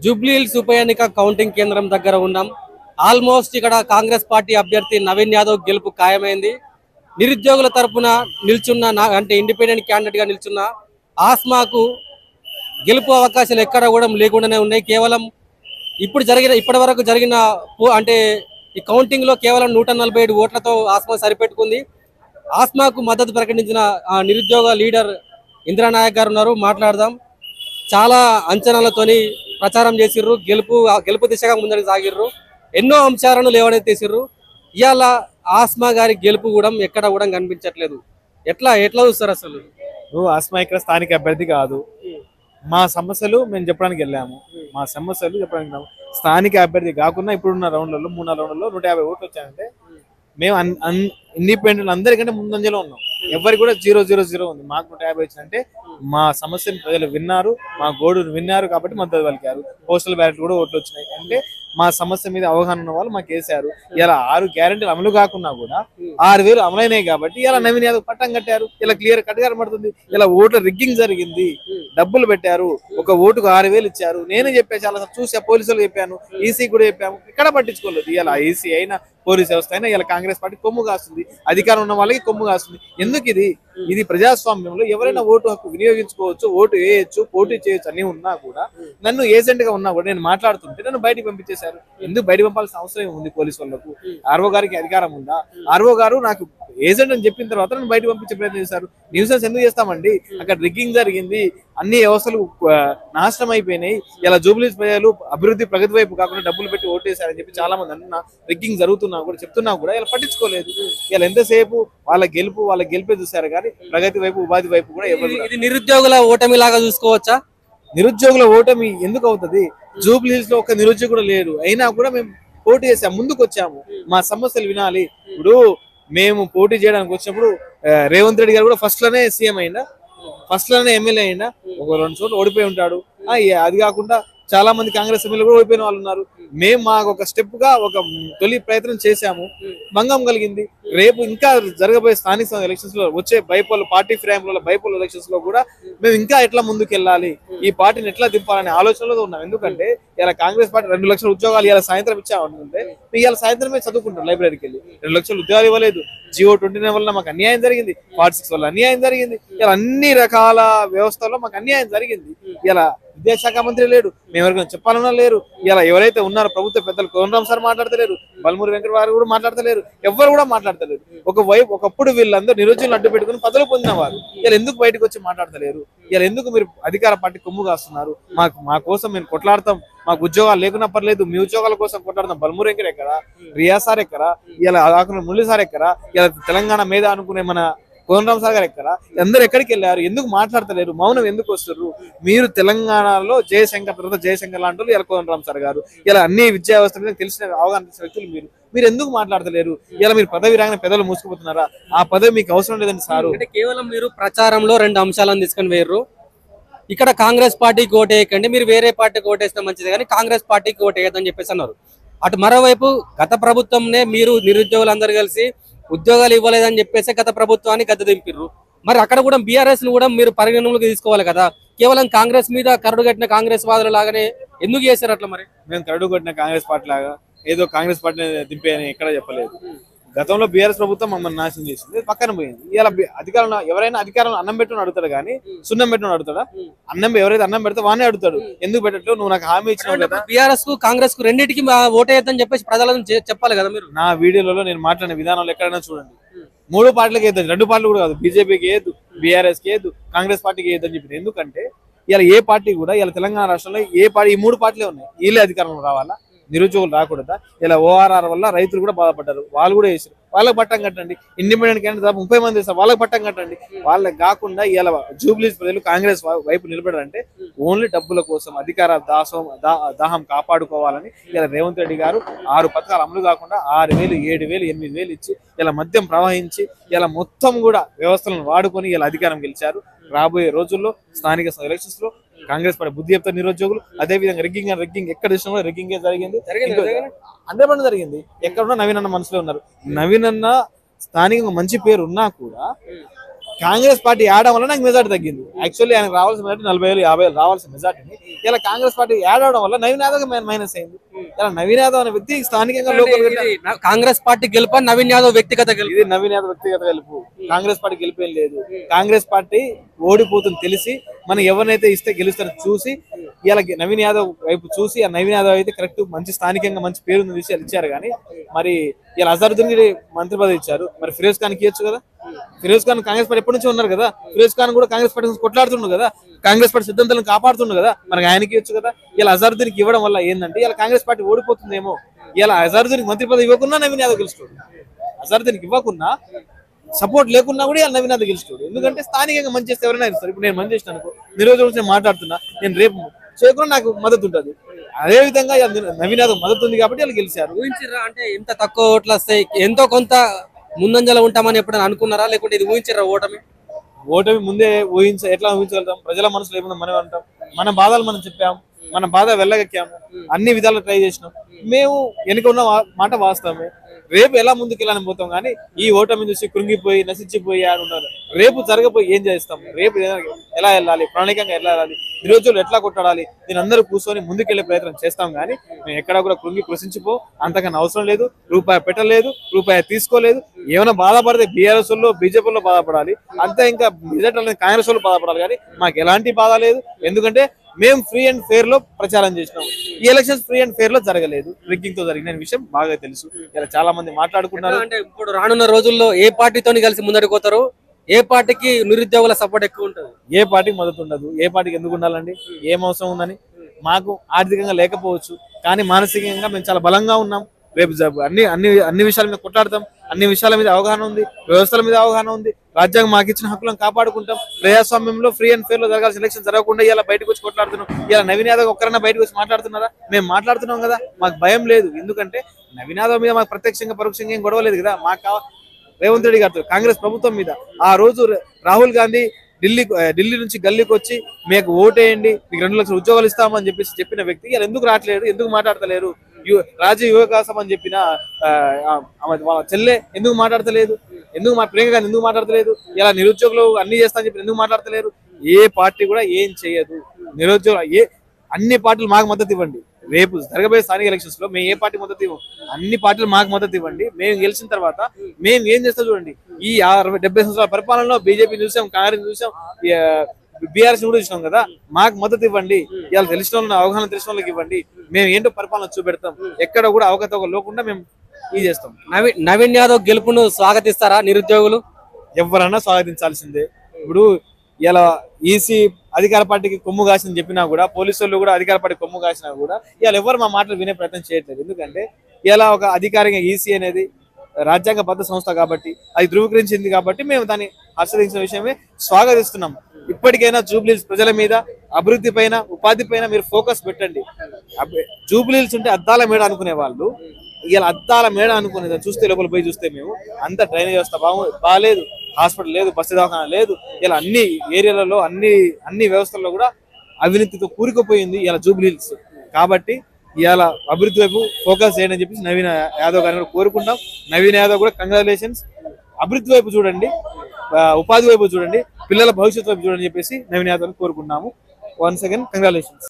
Jubilee hills ఉప ఎన్నిక counting కేంద్రం దగ్గర ఉన్నాం. ఆల్మోస్ట్ ఇక్కడ కాంగ్రెస్ పార్టీ అభ్యర్థి నవీన్ యాదవ్ గెలుపు ఖాయమైంది. నిరుద్యోగుల తరపున నిల్చున్న అంటే ఇండిపెండెంట్ క్యాండిడేట్ గా నిల్చున్న ఆస్మాకు గెలుపు అవకాశాలు ఎక్కడ కూడా లేకుండానే ఉన్నాయి. కేవలం ఇప్పటి వరకు జరిగిన అంటే ఈ కౌంటింగ్ లో కేవలం 147 ఓట్లతో ఆస్మా సరిపెట్టుకుంది. ఆస్మాకు మద్దతు ప్రకటించిన నిరుద్యోగ లీడర్ ఇంద్రానాయక్ గారు ఉన్నారు, మాట్లాడదాం. చాలా అంచనాలతోని ప్రచారం చేసిర్రు, గెలుపు దిశగా ముందరికి సాగిర్రు, ఎన్నో అంశాలను లేవనెత్తేసిర్రు. ఇవాళ ఆస్మా గారి గెలుపు కూడా ఎక్కడ కూడా కనిపించట్లేదు. ఎట్లా చూస్తారు అసలు? ఆస్మా ఇక్కడ స్థానిక అభ్యర్థి కాదు. మా సమస్యలు మేము చెప్పడానికి వెళ్ళాము. మా సమస్యలు చెప్పడానికి స్థానిక అభ్యర్థి కాకుండా ఇప్పుడున్న రౌండ్లలో 3 రౌండ్లలో 150 ఓట్లు వచ్చాయంటే మేము ఇండిపెండెంట్ అందరికంటే ముందంజలో ఉన్నాం. ఎవరికి కూడా 0-0-0 ఉంది. మాకు 150 వచ్చిందంటే మా సమస్యను ప్రజలు విన్నారు, మా గోడును విన్నారు కాబట్టి మద్దతు పలికారు. పోస్టల్ బ్యాలెట్ కూడా ఓట్లు వచ్చినాయి అంటే మా సమస్య మీద అవగాహన ఉన్న వాళ్ళు మాకు వేసారు. ఇలా 6 గ్యారెంటీలు అమలు కాకున్నా కూడా 6,000 అమలైనాయి కాబట్టి ఇలా నవీన్ యాదవ్ పట్టం కట్టారు. ఇలా క్లియర్ కట్ కనబడుతుంది. ఇలా ఓట్ల రిగ్గింగ్ జరిగింది, డబ్బులు పెట్టారు, ఒక ఓటుకు 6,000 ఇచ్చారు. నేనే చెప్పాను, చాలా చూసా, పోలీసులు చెప్పాను, ఈసీ కూడా చెప్పాము, ఇక్కడ పట్టించుకోలేదు. ఇలా ఈసీ అయినా పోలీస్ వ్యవస్థ అయినా ఇలా కాంగ్రెస్ పార్టీ కొమ్ము కాస్తుంది, అధికారం ఉన్న వాళ్ళకి కొమ్ము కాస్తుంది. ఎందుకు ఇది ప్రజాస్వామ్యంలో ఎవరైనా ఓటు హక్కు వినియోగించుకోవచ్చు, ఓటు వేయచ్చు, పోటీ చేయొచ్చు అని ఉన్నా కూడా నన్ను ఏజెంట్ గా ఉన్నా కూడా నేను మాట్లాడుతుంటే నన్ను బయటకు పంపించేశారు. ఎందుకు బయట పంపాల్సిన అవసరం ఉంది? పోలీసు వాళ్ళకు ఆర్ఓ గారికి అధికారం ఉందా? ఆర్ఓ గారు నాకు ఏజెంట్ అని చెప్పిన తర్వాత నన్ను బయట పంపించే ప్రయత్నం చేశారు. న్యూసెన్స్ ఎందుకు చేస్తామండి? అక్కడ రిగ్గింగ్ జరిగింది, అన్ని వ్యవస్థలు నాశనం అయిపోయినాయి. ఇలా జూబ్లీ ప్రజలు అభివృద్ధి ప్రగతి వైపు కాకుండా డబ్బులు పెట్టి ఓటేశారని చెప్పి చాలా మంది అన్న రిగ్గింగ్ జరుగుతున్నా కూడా చెప్తున్నా కూడా ఇలా పట్టించుకోలేదు. ఇలా ఎంతసేపు వాళ్ళ గెలిపే చూశారు కానీ ప్రగతి వైపు ఉపాధి వైపు కూడా ఎవరు. ఇది నిరుద్యోగుల ఓటమి లాగా చూసుకోవచ్చా? నిరుద్యోగుల ఓటమి ఎందుకు అవుతుంది? జూబ్లీ హిల్స్ లో ఒక నిరుద్యోగుడు లేరు, అయినా కూడా మేము పోటీ చేసాము, ముందుకు వచ్చాము. మా సమస్యలు వినాలి. ఇప్పుడు మేము పోటీ చేయడానికి వచ్చినప్పుడు రేవంత్ రెడ్డి గారు కూడా ఫస్ట్ లోనే సీఎం అయినా, ఫస్ట్ లోనే ఎమ్మెల్యే అయినా, ఒక 2 చోట్ల ఓడిపోయి ఉంటాడు. అది కాకుండా చాలా మంది కాంగ్రెస్ ఎమ్మెల్యే కూడా ఓడిపోయిన వాళ్ళు ఉన్నారు. మేము మాకు ఒక స్టెప్ గా ఒక తొలి ప్రయత్నం చేశాము, భంగం కలిగింది. రేపు ఇంకా జరగబోయే స్థానిక ఎలక్షన్స్ లో వచ్చే బైపోల్ పార్టీ ఫ్రేమ్ లో బైపోల్ ఎలక్షన్స్ లో కూడా మేము ఇంకా ఎట్లా ముందుకు వెళ్ళాలి, ఈ పార్టీని ఎట్లా దింపాలనే ఆలోచనలో ఉన్నాం. ఎందుకంటే ఇలా కాంగ్రెస్ పార్టీ 2 లక్షల ఉద్యోగాలు ఇలా సాయంత్రం ఇచ్చామంటే మేము ఇలా సాయంత్రమే చదువుకుంటాం, లైబ్రరీకి వెళ్ళి 2 లక్షల ఉద్యోగాలు ఇవ్వలేదు. జియో 29 వల్ల మాకు అన్యాయం జరిగింది, 46 వల్ల అన్యాయం జరిగింది. ఇలా అన్ని రకాల వ్యవస్థల్లో మాకు అన్యాయం జరిగింది. ఇలా విద్యాశాఖ మంత్రి లేడు, మేము ఎవరికైనా చెప్పాలన్నా లేరు. ఇలా ఎవరైతే ఉన్నారో ప్రభుత్వ పెద్దలు కోనరామ్ సార్ మాట్లాడతలేరు, బల్మూరి వెంకట వారు కూడా మాట్లాడతలేరు, ఎవరు కూడా మాట్లాడతలేరు. ఒకప్పుడు వీళ్ళందరూ నిరుద్యోగులు అడ్డు పెట్టుకుని పదవులు పొందిన వారు ఇలా ఎందుకు బయటకు వచ్చి మాట్లాడతలేరు? ఇలా ఎందుకు మీరు అధికార పార్టీ కొమ్ము కాస్తున్నారు? మా కోసం మేము కొట్లాడతాం, మాకు ఉద్యోగాలు లేకున్నా పర్లేదు, మీ ఉద్యోగాల కోసం కొట్లాడతాం. బల్మూరి వెంకట ఎక్కరా, రియా సార్ ఎక్కరా, ఇలా మురళి సార్ ఎక్కరా, ఇలా తెలంగాణ మీద అనుకునే మన కోనరామ్ సార్ గారు ఎక్కరా, అందరు ఎక్కడికి వెళ్ళారు? ఎందుకు మాట్లాడతలేరు? మౌనం ఎందుకు వస్తారు? మీరు తెలంగాణలో జయశంకర్ తర్వాత జయశంకర్ లాంటి వాళ్ళు ఇలా కోనరామ్ సార్ గారు, ఇలా అన్ని విద్యా వ్యవస్థ మీద తెలిసిన అవగాహన వ్యక్తులు మీరు ఎందుకు మాట్లాడతలేరు? ఇలా మీరు పదవి రాగానే పెదవులు మూసుకుపోతున్నారా? ఆ పదవి మీకు అవసరం లేదండి సారు. అంటే కేవలం మీరు ప్రచారంలో 2 అంశాలను తీసుకొని వేర్రు. ఇక్కడ కాంగ్రెస్ పార్టీకి ఓటు వేయకండి, మీరు వేరే పార్టీకి ఓటేస్తే మంచిది కానీ కాంగ్రెస్ పార్టీకి ఓటు వేయద్దని చెప్పేసి అన్నారు. అటు మరోవైపు గత ప్రభుత్వంనే మీరు నిరుద్యోగులందరూ కలిసి ఉద్యోగాలు ఇవ్వలేదని చెప్పేసి గత ప్రభుత్వాన్ని గద్దె దింపిర్రు. మరి అక్కడ కూడా బీఆర్ఎస్ ను కూడా మీరు పరిగణనలోకి తీసుకోవాలి కదా. కేవలం కాంగ్రెస్ మీద కరడు కట్టిన కాంగ్రెస్ వాదుల లాగానే ఎందుకు చేశారు అట్లా? మరి మేము కరడు కట్టిన కాంగ్రెస్ పార్టీ లాగా ఏదో కాంగ్రెస్ పార్టీని దింపే అని ఎక్కడ చెప్పలేదు. గతంలో బీఆర్ఎస్ ప్రభుత్వం మమ్మల్ని నాశనం చేసింది, పక్కన పోయింది. ఇలా అధికారంలో ఎవరైనా అధికారంలో అన్నం పెట్టుకుని అడుగుతాడు కానీ సున్నం పెట్టుకుని అడుగుతాడా? ఎవరైతే అన్నం పెడితే వానే అడుగుతాడు, ఎందుకు పెట్టట్లేదు, నువ్వు నాకు హామీ ఇచ్చినావు కదా. బీఆర్ఎస్ కు కాంగ్రెస్ కు రెండింటికి ఓటేయద్దని చెప్పేసి ప్రజలను చెప్పాలి కదా మీరు. నా వీడియోలలో నేను మాట్లాడిన విధానంలో ఎక్కడైనా చూడండి, 3 పార్టీలకు వేద్దాం, 2 పార్టీలు కూడా కాదు, బీజేపీకి వేయద్దు, బీఆర్ఎస్ కి వేయద్దు, కాంగ్రెస్ పార్టీకి వేయద్దని చెప్పి. ఎందుకంటే ఇలా ఏ పార్టీ కూడా ఇలా తెలంగాణ రాష్ట్రంలో ఈ 3 పార్టీలే ఉన్నాయి, వీళ్ళే అధికారంలో రావాలా, నిరుద్యోగులు రాకూడదా? ఇలా ఓఆర్ఆర్ వల్ల రైతులు కూడా బాధపడ్డారు, వాళ్ళు కూడా వేసారు, వాళ్ళకి పట్టం కట్టండి. ఇండిపెండెంట్ క్యాండిడేట్ 30 మంది వేస్తారు, వాళ్ళకి పట్టం కట్టండి. వాళ్ళకి కాకుండా ఇలా జూబ్లీస్ ప్రజలు కాంగ్రెస్ వైపు నిలబడారంటే ఓన్లీ డబ్బుల కోసం అధికార దాహం కాపాడుకోవాలని ఇలా రేవంత్ రెడ్డి గారు 6 పథకాలు అమలు కాకుండా 6,000, 7,000, 8,000 ఇచ్చి ఇలా మద్యం ప్రవహించి ఇలా మొత్తం కూడా వ్యవస్థలను వాడుకొని ఇలా అధికారం గెలిచారు. రాబోయే రోజుల్లో స్థానిక ఎలక్షన్స్ లో కాంగ్రెస్ పార్టీ బుద్ధి చెప్తారు నిరుద్యోగులు. అదే విధంగా రిగ్గింగ్ ఎక్కడ చూసినా కూడా రిగ్గింగ్ జరిగింది, అదే పని జరిగింది. ఎక్కడున్నా నవీన్ అన్న మనసులో ఉన్నారు. నవీన్ అన్న స్థానికంగా మంచి పేరు ఉన్నా కూడా కాంగ్రెస్ పార్టీ ఆడడం వల్ల నాకు మెజార్టీ తగ్గింది. యాక్చువల్లీ ఆయనకు రావాల్సిన మెజార్టీ 40,000 50,000 రావాల్సిన మెజార్టీని ఇలా కాంగ్రెస్ పార్టీ యాడ్ అవడం వల్ల నవీన్ యాదవ్ మైనస్ అయింది. ఇలా నవీన్ యాదవ్ అనే వ్యక్తి స్థానికంగా లోకల్ కాంగ్రెస్ పార్టీ గెలుప, నవీన్ యాదవ్ వ్యక్తిగత గెలుపు. ఇది నవీన్ యాదవ్ వ్యక్తిగత గెలుపు. కాంగ్రెస్ పార్టీ గెలిపేం లేదు. కాంగ్రెస్ పార్టీ ఓడిపోతుంది తెలిసి మనం ఎవరినైతే ఇస్తే గెలుస్తారో చూసి ఇలా నవీన్ యాదవ్ వైపు చూసి ఆ నవీన్ యాదవ్ అయితే కరెక్ట్ మంచి స్థానికంగా మంచి పేరున్న విషయాలు ఇచ్చారు. కానీ మరి ఇలా అజరుద్దీన్ మంత్రి పదవి ఇచ్చారు. మరి ఫిరోజ్ ఖాన్ కి ఇవ్వచ్చు కదా. ఫిరోజ్ ఖాన్ కాంగ్రెస్ పార్టీ ఎప్పటి నుంచి ఉన్నారు కదా. ఫిరోజ్ ఖాన్ కూడా కాంగ్రెస్ పార్టీ కొట్లాడుతుండు కదా. కాంగ్రెస్ పార్టీ సిద్ధాంతాలను కాపాడుతుండు కదా. మనకి ఆయనకి ఇవ్వచ్చు కదా. ఇలా అజరుద్దీన్కి ఇవ్వడం వల్ల ఏంటంటే ఇలా కాంగ్రెస్ పార్టీ ఓడిపోతుందేమో. ఇలా అజరుద్దీన్కి మంత్రి పదవి ఇవ్వకున్నా నవీన్ యాదవ్ గెలుస్తాడు. అజరుద్దీన్కి ఇవ్వకున్నా సపోర్ట్ లేకున్నా కూడా ఇలా నవీన్ యాదవ్ గెలుస్తాడు. ఎందుకంటే స్థానికంగా మంచి చేస్తే ఎవరైనా ఇస్తారు. ఇప్పుడు నేను మంచి చేసిన అనుకో, నిరోజు నేను మాట్లాడుతున్నా, నేను రేపు చేయకుండా నాకు మద్దతు ఉంటుంది. అదే విధంగా నవీన్ యాదవ్ మద్దతు ఉంది కాబట్టి వాళ్ళు గెలిచారు. ఊహించారా అంటే ఎంత తక్కువ ఓట్లు వస్తాయి, ఎంతో కొంత ముందంజలో ఉంటామని ఎప్పుడైనా అనుకున్నారా, లేకుంటే ఇది ఊహించారా ఓటమి? ఓటమి ముందే ఎట్లా ఊహించగలుగుతాం? ప్రజల మనసులో ఏముందో మనం అంటాం. మన బాధలు మనం చెప్పాం, మన బాధ వెళ్ళగక్కాము, అన్ని విధాలు ట్రై చేసినాం. మేము వెనుక ఉన్న మాట వాస్తవమే. రేపు ఎలా ముందుకు వెళ్ళాలని పోతాం. కానీ ఈ ఓటమి చూసి కృంగిపోయి నశించిపోయి ఉన్నారు. రేపు జరగపోయి ఏం చేస్తాం? రేపు ఎలా వెళ్ళాలి, ప్రణాళికంగా ఎలా వెళ్ళాలి, నిరుద్యోగులు ఎట్లా కొట్టాలి, దీని అందరూ కూర్చొని ముందుకెళ్లే ప్రయత్నం చేస్తాం. కానీ మేము ఎక్కడ కూడా కృంగి కృషించిపో, అంతకన్నా అవసరం లేదు. రూపాయి పెట్టలేదు, రూపాయి తీసుకోలేదు. ఏమైనా బాధపడితే బీఆర్ఎస్ లో బీజేపీలో బాధపడాలి అంతే. ఇంకా రిజల్ట్ కాంగ్రెస్ లో బాధపడాలి. కానీ మాకు ఎలాంటి బాధ లేదు. ఎందుకంటే మేము ఫ్రీ అండ్ ఫేర్ లో ప్రచారం చేసినాం. ఈ ఎలక్షన్స్ ఫ్రీ అండ్ ఫేర్ లో జరగలేదు, రిగ్గింగ్ తో జరిగిన విషయం బాగా తెలుసు. ఇలా చాలా మంది మాట్లాడుకున్నారు. అంటే ఇప్పుడు రానున్న రోజుల్లో ఏ పార్టీతో కలిసి ముందరికి పోతారు? ఏ పార్టీకి నిరుద్యోగుల సపోర్ట్ ఎక్కువ ఉంటుంది? ఏ పార్టీకి మద్దతు ఉండదు. ఏ పార్టీకి ఎందుకు ఉండాలండి? ఏం అవసరం ఉందని? మాకు ఆర్థికంగా లేకపోవచ్చు, కానీ మానసికంగా మేము చాలా బలంగా ఉన్నాం. రేపు అన్ని అన్ని అన్ని విషయాల మీద కొట్లాడతాం. అన్ని విషయాల మీద అవగాహన ఉంది, వ్యవస్థల మీద అవగాహన ఉంది. రాజ్యాంగం మాకు ఇచ్చిన హక్కులను కాపాడుకుంటాం. ప్రజాస్వామ్యంలో ఫ్రీ అండ్ ఫేర్ లో జరగాల్సిన ఎలక్షన్ జరగకుండా ఇలా బయటకు వచ్చి కొట్లాడుతున్నాం. ఇలా నవీన్ యాదవ్ ఒక్కరైనా బయటకు వచ్చి మాట్లాడుతున్నారా? మేము మాట్లాడుతున్నాం కదా. మాకు భయం లేదు. ఎందుకంటే నవీన్ యాదవ్ మీద మాకు ప్రత్యక్షంగా పరోక్షంగా ఏం గొడవ లేదు కదా. మాకు రేవంత్ రెడ్డి గారితో కాంగ్రెస్ ప్రభుత్వం మీద ఆ రోజు రాహుల్ గాంధీ ఢిల్లీ నుంచి గల్లీకి వచ్చి మీకు ఓటేయండి, మీకు 2 లక్షల ఉద్యోగాలు ఇస్తామని చెప్పిన వ్యక్తి ఇలా ఎందుకు రావట్లేడు? ఎందుకు మాట్లాడతలేరు? రాజీవ్ యువకాశం అని చెప్పిన వాళ్ళ చెల్లె ఎందుకు మాట్లాడతలేదు? ప్రియాంక గాంధీ ఎందుకు మాట్లాడతలేదు? ఇలా నిరుద్యోగులు అన్ని చేస్తా అని చెప్పి ఎందుకు మాట్లాడతలేరు? ఏ పార్టీ కూడా ఏం చేయదు. నిరుద్యోగులు అన్ని పార్టీలు మాకు మద్దతు ఇవ్వండి. రేపు జరగబోయే స్థానిక ఎలక్షన్స్ లో మేము ఏ పార్టీ మద్దతు ఇవ్వం. అన్ని పార్టీలు మాకు మద్దతు ఇవ్వండి. మేము గెలిచిన తర్వాత మేము ఏం చేస్తాం చూడండి. ఈ 60-70 సంవత్సరాల పరిపాలనలో బీజేపీ చూసాం, కాంగ్రెస్ చూసాం, బీఆర్ఎస్ కూడా చూసినాం కదా. మాకు మద్దతు ఇవ్వండి. ఇలా తెలిసిన వాళ్ళని, అవగాహన తెలిసిన వాళ్ళకి ఇవ్వండి. మేము ఏంటో పరిపాలన చూపెడతాం. ఎక్కడ కూడా అవకతవక లేకుండా మేము ఇది చేస్తాం. నవీన్ యాదవ్ గెలుపును స్వాగతిస్తారా నిరుద్యోగులు? ఎవరన్నా స్వాగతించాల్సిందే. ఇప్పుడు ఇలా ఈసీ అధికార పార్టీకి కొమ్ము కాసిన చెప్పినా కూడా, పోలీసులు కూడా అధికార పార్టీ కొమ్ము కాసినా కూడా ఇలా ఎవరు మా మాటలు వినే ప్రయత్నం చేయట్లేదు. ఎందుకంటే ఇలా ఒక అధికారికంగా ఈసీ అనేది రాజ్యాంగబద్ధ సంస్థ కాబట్టి, అది ధృవీకరించింది కాబట్టి మేము దాన్ని ఆస్వాదించిన విషయమే స్వాగతిస్తున్నాం. ఇప్పటికైనా జూబ్లీహిల్స్ ప్రజల మీద, అభివృద్ధి పైన, ఉపాధి పైన మీరు ఫోకస్ పెట్టండి. జూబ్లీహిల్స్ ఉంటే అద్దాల మేడ అనుకునే వాళ్ళు ఇలా అద్దాల మేడ అనుకునేది చూస్తే, లోపల పోయి చూస్తే మేము అంత డ్రైనేజ్ వ్యవస్థ బాగాలేదు, హాస్పిటల్ లేదు, బస్సు దవాఖాన లేదు. ఇలా అన్ని ఏరియాలలో అన్ని వ్యవస్థల్లో కూడా అవినీతితో కూరుకుపోయింది ఇలా జూబ్లీహిల్స్. కాబట్టి ఇవాళ అభివృద్ధి వైపు ఫోకస్ చేయండి అని చెప్పేసి నవీన్ యాదవ్ గారిని కోరుకుంటాం. నవీన్ యాదవ్ కూడా కంగ్రాచులేషన్స్. అభివృద్ధి వైపు చూడండి, ఉపాధి వైపు చూడండి, పిల్లల భవిష్యత్తు వైపు చూడండి చెప్పేసి నవీన్ యాదవ్ కోరుకున్నాము. Once again congratulations.